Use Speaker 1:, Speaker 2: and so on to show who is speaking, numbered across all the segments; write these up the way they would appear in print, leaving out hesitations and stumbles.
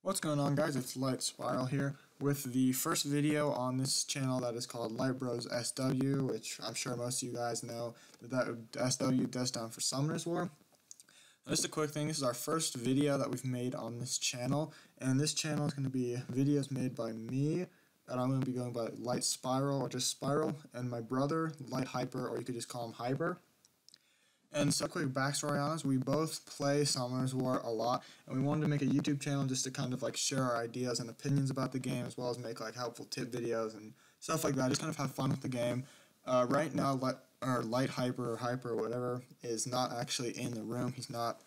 Speaker 1: What's going on, guys? It's Light Spiral here with the first video on this channel that is called Light Bros SW, which I'm sure most of you guys know that SW stands for Summoners War. Just a quick thing, this is our first video that we've made on this channel, and this channel is going to be videos made by me, and I'm going to be going by Light Spiral or just Spiral, and my brother, Light Hyper, or you could just call him Hyper. And so, quick backstory on us, we both play Summoners War a lot, and we wanted to make a YouTube channel just to kind of like share our ideas and opinions about the game, as well as make like helpful tip videos and stuff like that, just kind of have fun with the game. Right now, Light Hyper or Hyper or whatever is not actually in the room. He's not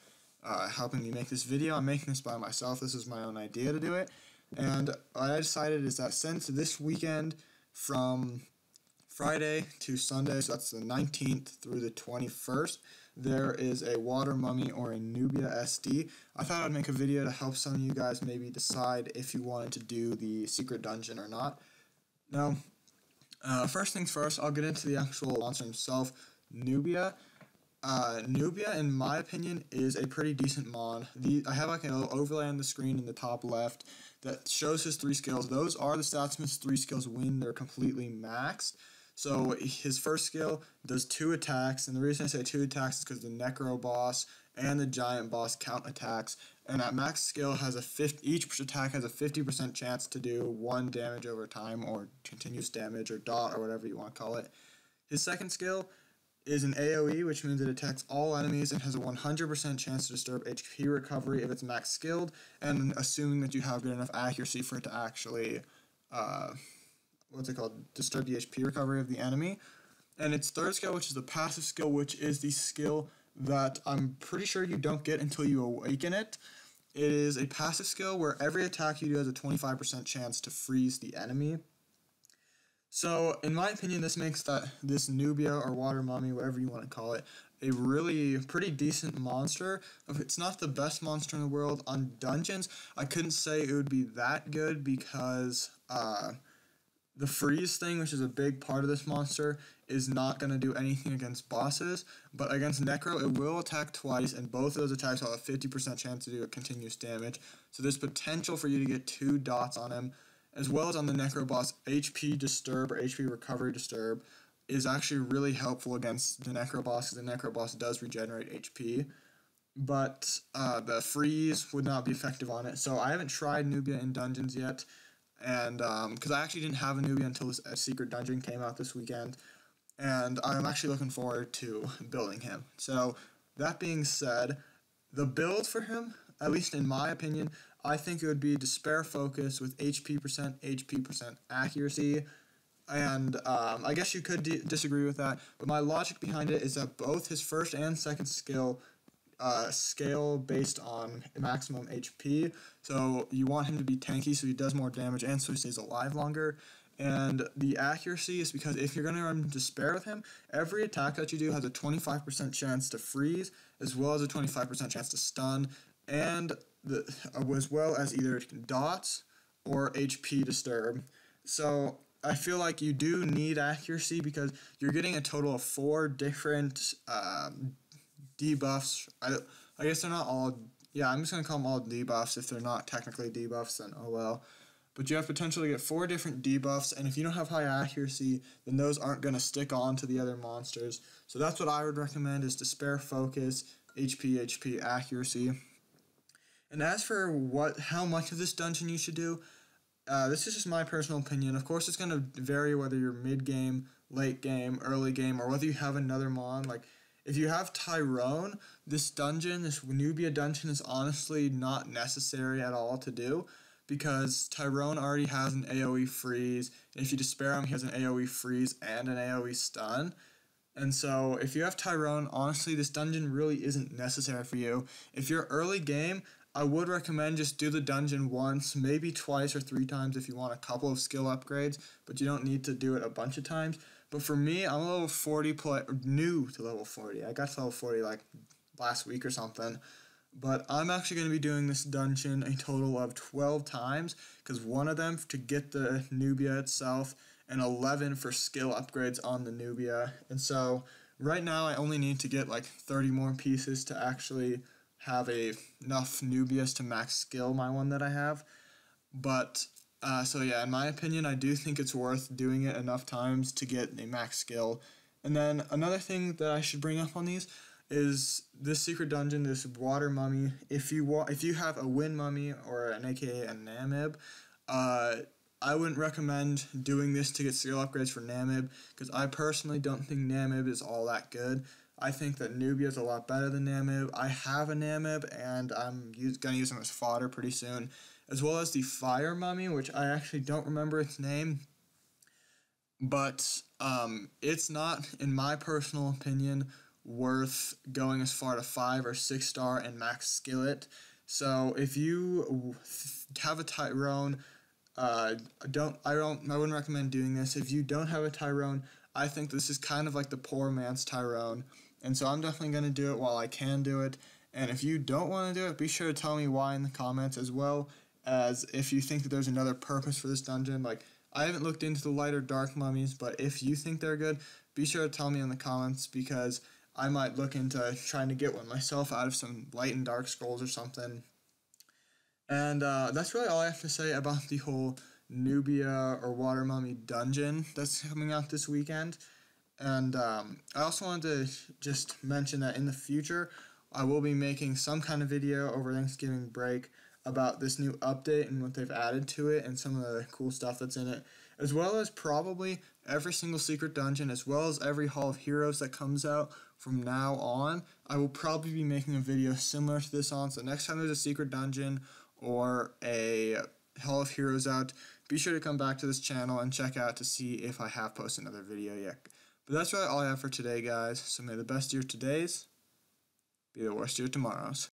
Speaker 1: helping me make this video. I'm making this by myself. This is my own idea to do it. And what I decided is that since this weekend from Friday to Sunday, so that's the 19th through the 21st, there is a water mummy or a Nubia SD. I thought I'd make a video to help some of you guys maybe decide if you wanted to do the secret dungeon or not. Now, first things first, I'll get into the actual monster himself, Nubia. Nubia, in my opinion, is a pretty decent mon. I have like a little overlay on the screen in the top left that shows his 3 skills. Those are the Statsman's 3 skills when they're completely maxed. So his first skill does 2 attacks, and the reason I say 2 attacks is because the Necro boss and the Giant boss count attacks, and that max skill has each attack has a 50% chance to do 1 damage over time, or continuous damage, or dot, or whatever you want to call it. His second skill is an A.O.E, which means it attacks all enemies and has a 100% chance to disturb HP recovery if it's max skilled, and assuming that you have good enough accuracy for it to actually disturb the HP recovery of the enemy. And its third skill, which is the passive skill, which is the skill that I'm pretty sure you don't get until you awaken it. It is a passive skill where every attack you do has a 25% chance to freeze the enemy. So, in my opinion, this makes this Nubia or water mummy, whatever you want to call it, a really pretty decent monster. If it's not the best monster in the world on dungeons, I couldn't say it would be that good because the freeze thing, which is a big part of this monster, is not going to do anything against bosses, but against Necro, it will attack twice, and both of those attacks will have a 50% chance to do a continuous damage. So there's potential for you to get 2 dots on him, as well as on the Necro boss. HP Disturb, or HP Recovery Disturb, is actually really helpful against the Necro boss, because the Necro boss does regenerate HP. But the freeze would not be effective on it. So I haven't tried Nubia in dungeons yet, and because I actually didn't have a Nubia until this secret dungeon came out this weekend, and I'm actually looking forward to building him. So that being said, the build for him, at least in my opinion, I think it would be Despair Focus with HP % accuracy, and I guess you could disagree with that, but my logic behind it is that both his first and second skill scale based on maximum HP, so you want him to be tanky so he does more damage and so he stays alive longer. And the accuracy is because if you're going to run Despair with him, every attack that you do has a 25% chance to freeze, as well as a 25% chance to stun, and as well as either dots or HP Disturb. So I feel like you do need accuracy because you're getting a total of 4 different debuffs. I guess they're not all, I'm just going to call them all debuffs. If they're not technically debuffs, then oh well. But you have potential to get 4 different debuffs, and if you don't have high accuracy, then those aren't going to stick on to the other monsters. So that's what I would recommend, is Despair Focus, HP accuracy. And as for how much of this dungeon you should do, this is just my personal opinion. Of course, it's going to vary whether you're mid-game, late game, early game, or whether you have another mon. Like, if you have Tyrone, this Nubia dungeon is honestly not necessary at all to do, because Tyrone already has an AoE freeze, and if you Despair him, he has an AoE freeze and an AoE stun. And so, if you have Tyrone, honestly, this dungeon really isn't necessary for you. If you're early game, I would recommend just do the dungeon once, maybe twice or 3 times if you want a couple of skill upgrades, but you don't need to do it a bunch of times. But for me, I'm a level 40 new to level 40. I got to level 40 like last week or something. But I'm actually going to be doing this dungeon a total of 12 times, because 1 of them to get the Nubia itself, and 11 for skill upgrades on the Nubia. And so right now I only need to get like 30 more pieces to actually have enough Nubias to max skill my one that I have. But, so yeah, in my opinion, I do think it's worth doing it enough times to get a max skill. And then another thing that I should bring up on these is this secret dungeon, this water mummy. If you have a wind mummy or an AKA a Namib, I wouldn't recommend doing this to get skill upgrades for Namib, because I personally don't think Namib is all that good. I think that Nubia is a lot better than Namib. I have a Namib, and I'm going to use him as fodder pretty soon, as well as the Fire Mummy, which I actually don't remember its name, but it's not, in my personal opinion, worth going as far to 5 or 6 star and max skill it. So if you have a Tyrone, I wouldn't recommend doing this. If you don't have a Tyrone, I think this is kind of like the poor man's Tyrone, and so I'm definitely going to do it while I can do it. And if you don't want to do it, be sure to tell me why in the comments, as well as if you think that there's another purpose for this dungeon. Like, I haven't looked into the light or dark mummies, but if you think they're good, be sure to tell me in the comments, because I might look into trying to get one myself out of some light and dark scrolls or something. And that's really all I have to say about the whole Nubia or Water Mummy dungeon that's coming out this weekend. And I also wanted to just mention that in the future, I will be making some kind of video over Thanksgiving break about this new update and what they've added to it and some of the cool stuff that's in it, as well as probably every single secret dungeon, as well as every Hall of Heroes that comes out from now on. I will probably be making a video similar to this on, so next time there's a secret dungeon or a Hall of Heroes out, be sure to come back to this channel and check out to see if I have posted another video yet. But that's really all I have for today, guys, so may the best year today's be the worst year tomorrow's.